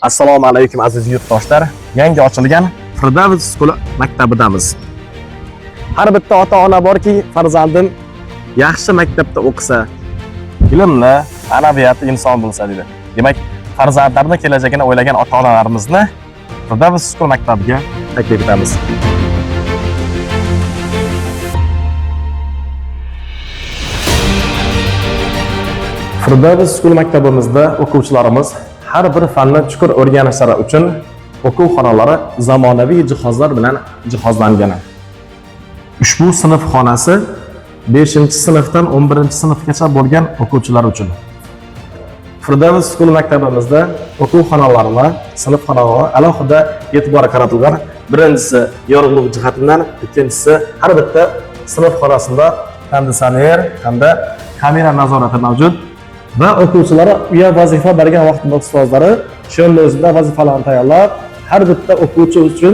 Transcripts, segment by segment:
Assalomu alaykum aziz yurtdoshlar. Yangi ochilgan Firdavs skoli maktabidamiz. Har bitta ota-ona borki, farzandim yaxshi maktabda o'qisa, ilmli, ma'naviyati inson bo'lsa dedi. Demak, farzandlarning kelajagini o'ylagan ota-onalarimizni Firdavs skoli maktabiga taklif etamiz. Firdavs skoli maktabimizda o'quvchilarimiz har bir fanni chuqur o'rganishlari uchun o'quv xonalari zamonaviy jihozlar bilan jihozlangan. Ushbu sinf xonasi 5-sinfdan 11-sinfgacha bo'lgan o'quvchilar uchun. Firdavs skoli maktabimizda o'quv xonalarini, sinf xonalari alohida e'tibor qaratilgan. Birinchisi yorug'lik jihatidan, ikkinchisi har bitta sinf xonasida konditsioner hamda kamera nazorati mavjud. Va o'quvchilari uya vazifa bergan vaqtida ustozlari shunday o'zida vazifalarni tayyorlab, har bitta o'quvchi uchun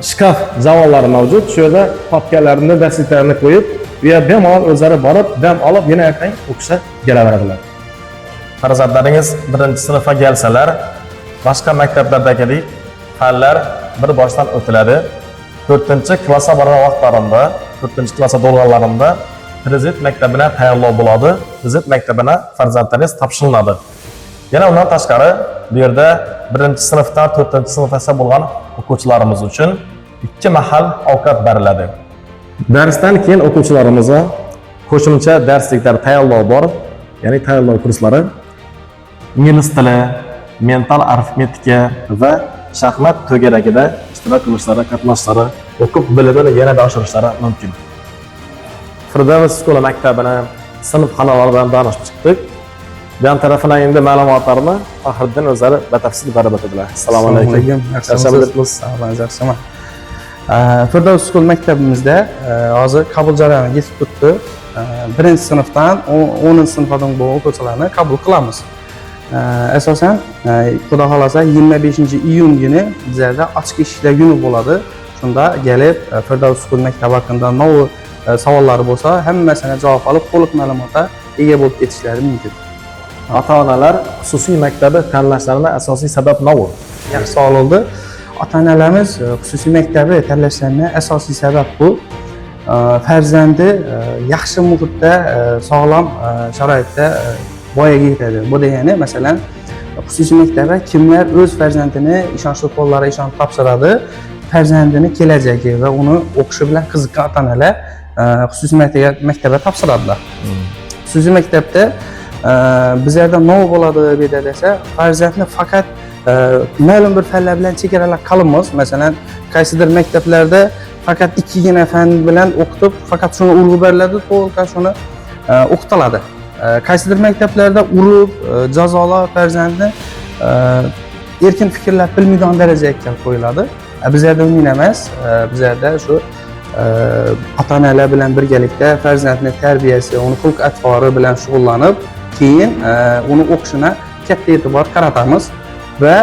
shkaf javonlari mavjud. Shu yerda papkalarini, darsliklarini qo'yib, uya bemalol o'zlari borib, dam olib, yana ertaga o'qishga kelaveradilar. Farzandlaringiz 1-sinfga kelsalar, boshqa maktablardagidek fanlar bir boshdan o'tiladi. 4-klassga borgan vaqtlarimda, 4-klassga to'lganlarimda Prezident maktabına tayyorlov bo'ladi. Prezident maktabına farzandlaringiz topshiriladi. Yana undan tashqari, bu yerda 1-sinfdan 4-sinfgacha bo'lgan o'quvchilarimiz uchun 2 mahal ovqat beriladi. Darsdan keyin o'quvchilarimizga qo'shimcha darsliklar tayyorlov bor, ya'ni tayyorlov kurslari, ingliz tili, mental arifmetika va shaxmat to'garagida ishtirok qilishlari, qatnashishlari, o'qib bilimini yanada oshirishlari mumkin. Firdavs skoli maktabini sinf xonalaridan tanishib chiqdik. Ben tarafından endi ma'lumotlarni Faxriddin o'zlari batafsil berib o'tadilar. Assalomu alaykum. Yaxshi. Firdavs skoli maktabimizda hozir qabul jarayoni yetib turibdi. 1-sinfdan 10-sinfga bo'lgan o'quvchilarni qabul qilamiz. Asosan xudo xolasa 25-iyun kuni bizda ochiq eshiklar kuni bo'ladi. Shunda kelib Firdavs skoli maktabi haqida savollar bo'lsa, hammasini javob olib, to'liq ma'lumotga ega bo'lib ketishlari mumkin. Ota-onalar xususiy maktabi tanlashlarining asosiy sabab nima? Yaxshi savol oldi. Ota-onalarimiz xususiy maktabi tanlashlarining asosiy sabab bu farzandi yaxshi muhitda, sog'lom sharoitda voyaga yetadi. Bu degani, masalan, xususiy maktabga kimlar o'z farzandini ishonchli qo'llarga ishonib topshiradi, farzandini kelajagi va uni o'qishi bilan qiziqqan ota-onalar xususiy maktabga topshiradilar. Xususiy maktabda bizlarda nima bo'ladi deb desa, farzandni faqat ma'lum bir fanlar bilan chegaralab qolinmas. Masalan, qaysidir maktablarda faqat 2 fan bilan o'qitib, faqat shuni urg'u beriladi, to'liq shuni o'qitiladi. Qaysidir maktablarda urib, jazolar farzandni erkin fikrlab bilmaydigan darajaga kelib qo'yiladi. Bizlarda unday emas. Bizlarda shu ota-onalar bilan birgalikda farzandning tarbiyasi, uni xulq-atvori bilan shug'ullanib, keyin uni o'qishina katta e'tibor qaratamiz va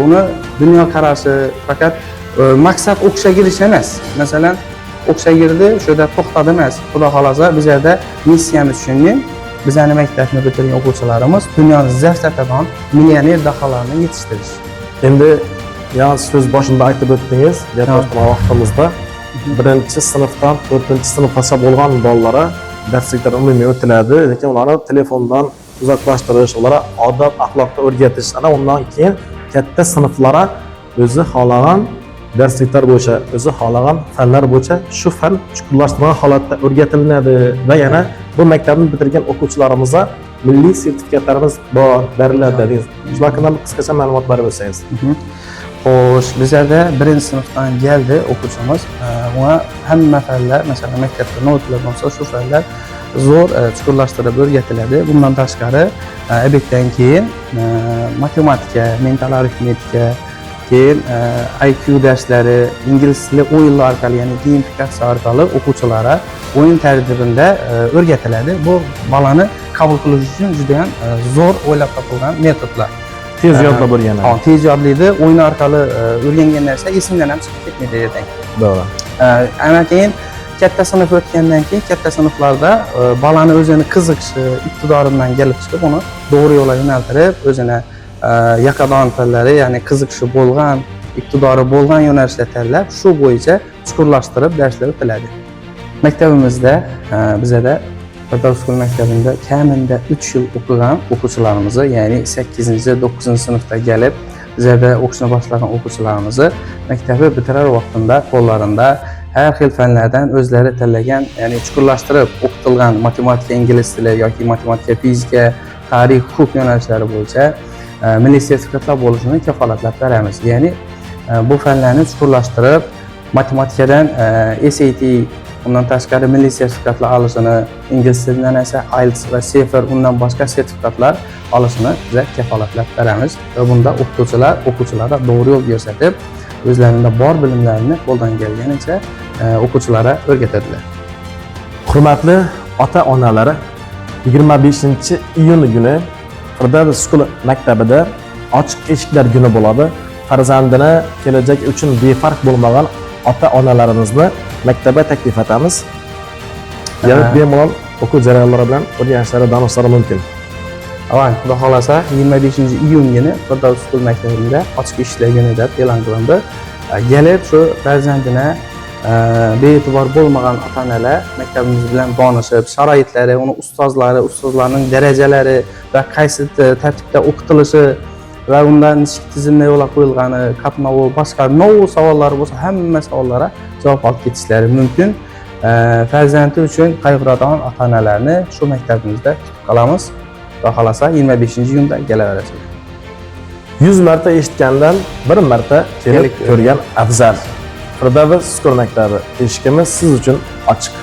uni dunyo qarashi faqat maqsad o'qishga kirish emas. Masalan, o'qishga kirdi, shu yerda to'xtadi emas. Xudo xolasa bizlarda missiyamiz shunday. Bizning maktabni bitirgan o'quvchilarimiz dunyoni zabt etadigan millioner daholarni yetishtirish. Endi yalnız söz başında aytib o'tdingiz, gaplashgan vaqtimizda 1-sinfdan 4-sinfgacha bo'lgan bolalara darsliklar umumiy o'tiladi, lekin ularni telefondan uzoqlashtirish, ularga odob, axloqni o'rgatish, ana undan keyin katta sinflara o'zi xohlagan darsliklar bo'yicha, o'zi xohlagan fanlar bo'yicha shu fan chuqurlashtirilgan holatda o'rgatilinadi va yana bu maktabni bitirgan o'quvchilarimizga milliy sertifikatlarimiz bor, beriladi dedingiz. Shular haqida qisqacha ma'lumot berib o'tsangiz. Xo'sh, bizlarda 1-sinfdan keldi o'quvchimiz. Uni hamma fanlar, masalan, maktabda nima bo'lsa, shu fanlar zo'r chuqurlashtirib o'rgatiladi. Bundan tashqari, obyektdan keyin matematika, mental arifmetika, keyin IQ darslari, ingliz tili o'yinlar orqali, ya'ni gamifikatsiya orqali o'quvchilarga o'yin tartibida o'rgatiladi. Bu bolani qabul qilish uchun juda ham zo'r o'ylab topilgan metodlar. Tez yodda bo'lgan. Tez yodlaydi. O'yin orqali o'rgangan narsa esimdan ham chiqib ketmaydi ertaga. To'g'ri. Ana keyin katta sinf o'tgandan keyin katta sinflarda bolani o'zini qiziqishi, iqtidori bilan kelib chiqib, uni to'g'ri yo'lga yo'naltirib, o'zini yaqadon fanlari, ya'ni qiziqishi bo'lgan, iqtidori bo'lgan yo'nalishda tanlab, shu bo'yicha chuqurlashtirib darslar o'tiladi. Maktabimizda bizada Firdavs School maktabida kamida 3 yil o'qigan o'quvchilarimizni, ya'ni 8-9 sinfda kelib bizada o'qishni boshlagan o'quvchilarimizni maktabni bitirar vaqtida qo'llarida har xil fanlardan o'zlari tanlagan, ya'ni chuqurlashtirib o'qitilgan matematika, ingliz tili yoki matematika, fizika, tarix, huquq yo'nalishlari bo'yicha milliy sertifikatlar bo'lishini kafolatlab beramiz. Ya'ni bu fanlarni chuqurlashtirib matematikadan SAT, undan tashqari milliy sertifikatlar olishini, ingliz tilidan esa IELTS va TOEFL, undan boshqa sertifikatlar olishini biz kafolatlab beramiz va bunda o'quvchilarga to'g'ri yo'l ko'rsatib, o'zlarida bor bilimlarini qo'ldan kelganicha o'quvchilarga o'rgatadilar. Hurmatli ota-onalari, 25-iyun kuni Firdavs School maktabida ochiq eshiklar kuni bo'ladi. Farzandini kelajak uchun befarq bo'lmagan ota-onalarimizni maktabga taklif etamiz. Yana bemalol o'quv jarayonlari bilan o'rganishlari, danoshlari mumkin. Avval xudo xolasa 25-iyun kuni Firdavs School maktabida ochiq eshiklar kuni deb e'lon qilindi. Kelib shu farzandini bee'tibor bo'lmagan ota-onalar maktabimiz bilan tanishib, sharoitlari, uni ustozlarning darajalari va qaysi tartibda o'qitilishi va undan tizimli yo'lga qo'yilgani, qatnovi, boshqa navot savollar bo'lsa, hamma savollarga javob olib ketishlari mumkin. Farzandi uchun qayg'uradigan ota-onalarni shu maktabimizda kutib qolamiz. Xudo xolasa 25-iyunda kelaverasizlar. 100 marta eshitgandan 1 marta kelib ko'rgan afzal. Firdavs School maktabi eshigimiz siz uchun ochiq.